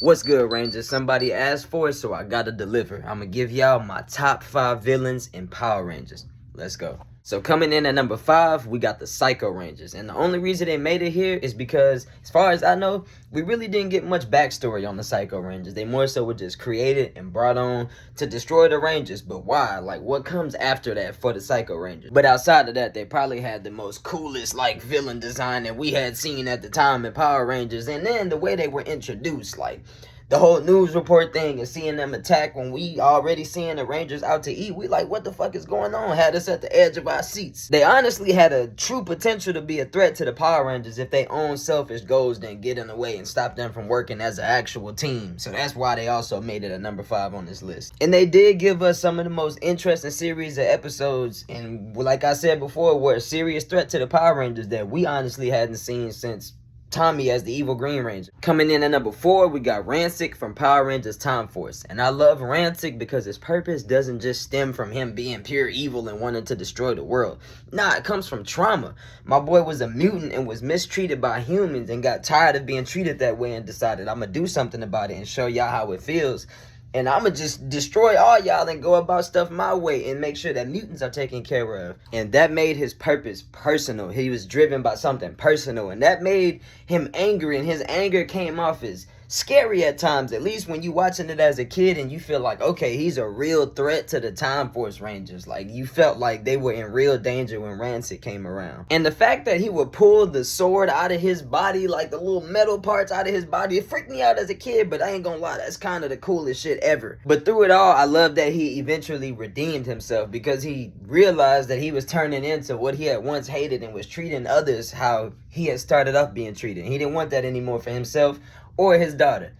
What's good, Rangers? Somebody asked for it, so I gotta deliver. I'm gonna give y'all my top 5 villains in Power Rangers. Let's go. So coming in at number 5, we got the Psycho Rangers. And the only reason they made it here is because, as far as I know, we really didn't get much backstory on the Psycho Rangers. They more so were just created and brought on to destroy the Rangers. But why? Like, what comes after that for the Psycho Rangers? But outside of that, they probably had the most coolest, like, villain design that we had seen at the time in Power Rangers. And then the way they were introduced, like, the whole news report thing and seeing them attack when we already seeing the Rangers out to eat, we like, what the fuck is going on? Had us at the edge of our seats. They honestly had a true potential to be a threat to the Power Rangers if they own selfish goals didn't get in the way and stop them from working as an actual team. So that's why they also made it a number 5 on this list. And they did give us some of the most interesting series of episodes, and like I said before, were a serious threat to the Power Rangers that we honestly hadn't seen since Tommy as the evil Green Ranger. Coming in at number 4, we got Ransik from Power Rangers Time Force. And I love Ransik because his purpose doesn't just stem from him being pure evil and wanting to destroy the world. Nah, it comes from trauma. My boy was a mutant and was mistreated by humans and got tired of being treated that way and decided, I'm gonna do something about it and show y'all how it feels. And I'ma just destroy all y'all and go about stuff my way and make sure that mutants are taken care of. And that made his purpose personal. He was driven by something personal. And that made him angry. And his anger came off as scary at times. At least when you watching it as a kid and you feel like, okay, he's a real threat to the Time Force Rangers. Like, you felt like they were in real danger when Rancid came around. And the fact that he would pull the sword out of his body, like the little metal parts out of his body, it freaked me out as a kid, but I ain't gonna lie, that's kind of the coolest shit ever. But through it all, I love that he eventually redeemed himself because he realized that he was turning into what he had once hated and was treating others how he had started off being treated. He didn't want that anymore for himself or his daughter.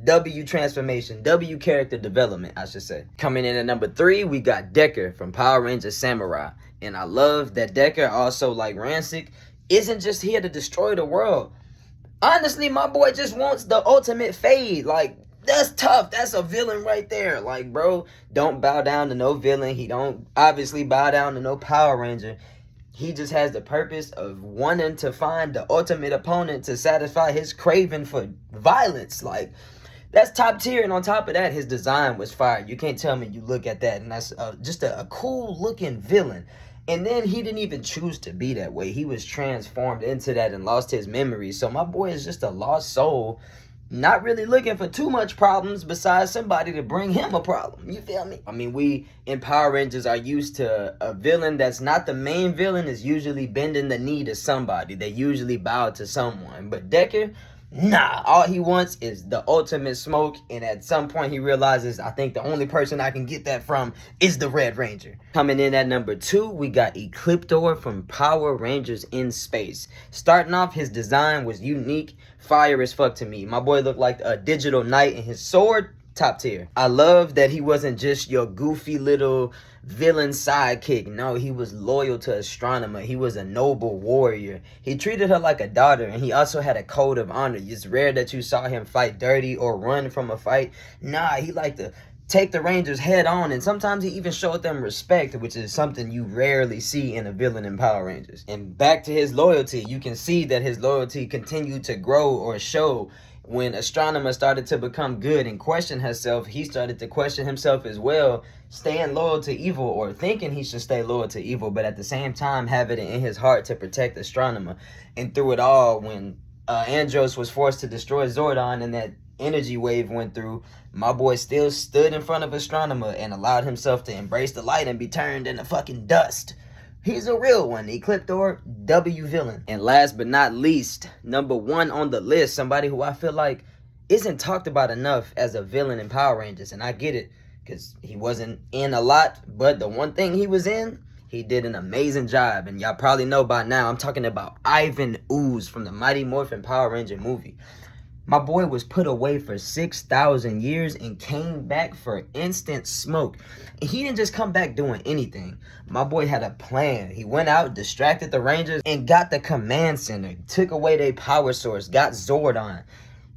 W transformation, W character development, I should say. Coming in at number 3, we got Decker from Power Rangers Samurai. And I love that Decker, also like Ransik, isn't just here to destroy the world. Honestly, my boy just wants the ultimate fade. Like, that's tough. That's a villain right there. Like, bro, don't bow down to no villain. He don't obviously bow down to no Power Ranger. He just has the purpose of wanting to find the ultimate opponent to satisfy his craving for violence. Like, that's top tier. And on top of that, his design was fire. You can't tell me you look at that and that's just a cool looking villain. And then he didn't even choose to be that way. He was transformed into that and lost his memories. So my boy is just a lost soul, not really looking for too much problems besides somebody to bring him a problem. You feel me? I mean, we in Power Rangers are used to a villain that's not the main villain is usually bending the knee to somebody. They usually bow to someone. But Decker, nah, all he wants is the ultimate smoke, and at some point he realizes, I think the only person I can get that from is the Red Ranger. Coming in at number 2, we got Ecliptor from Power Rangers in Space. Starting off, his design was unique, fire as fuck to me. My boy looked like a digital knight, and his sword, top tier. I love that he wasn't just your goofy little villain sidekick. No, he was loyal to Astronomer. He was a noble warrior. He treated her like a daughter, and he also had a code of honor. It's rare that you saw him fight dirty or run from a fight. Nah, he liked to take the Rangers head on, and sometimes he even showed them respect, which is something you rarely see in a villain in Power Rangers. And back to his loyalty, you can see that his loyalty continued to grow or show. When Astronomer started to become good and question herself, he started to question himself as well, staying loyal to evil or thinking he should stay loyal to evil, but at the same time having it in his heart to protect Astronomer. And through it all, when Andros was forced to destroy Zordon and that energy wave went through, my boy still stood in front of Astronomer and allowed himself to embrace the light and be turned into fucking dust. He's a real one. Ecliptor, W villain. And last but not least, number 1 on the list, somebody who I feel like isn't talked about enough as a villain in Power Rangers. And I get it, because he wasn't in a lot, but the one thing he was in, he did an amazing job. And y'all probably know by now, I'm talking about Ivan Ooze from the Mighty Morphin Power Ranger movie. My boy was put away for 6,000 years and came back for instant smoke. And he didn't just come back doing anything. My boy had a plan. He went out, distracted the Rangers, and got the command center. Took away their power source, got Zordon.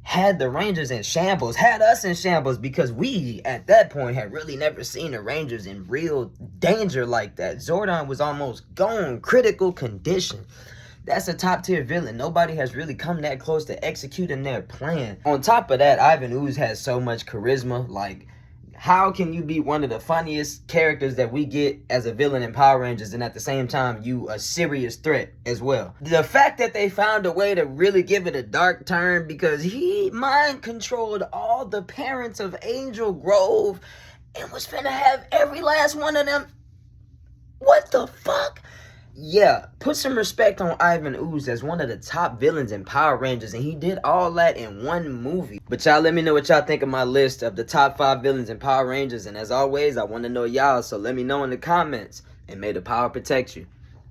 Had the Rangers in shambles, had us in shambles, because we, at that point, had really never seen the Rangers in real danger like that. Zordon was almost gone, critical condition. That's a top tier villain. Nobody has really come that close to executing their plan. On top of that, Ivan Ooze has so much charisma. Like, how can you be one of the funniest characters that we get as a villain in Power Rangers and at the same time you a serious threat as well? The fact that they found a way to really give it a dark turn, because he mind controlled all the parents of Angel Grove and was finna have every last one of them. What the fuck? Yeah, put some respect on Ivan Ooze as one of the top villains in Power Rangers, and he did all that in one movie. But y'all let me know what y'all think of my list of the top 5 villains in Power Rangers, and as always, I want to know y'all, so let me know in the comments, and may the power protect you.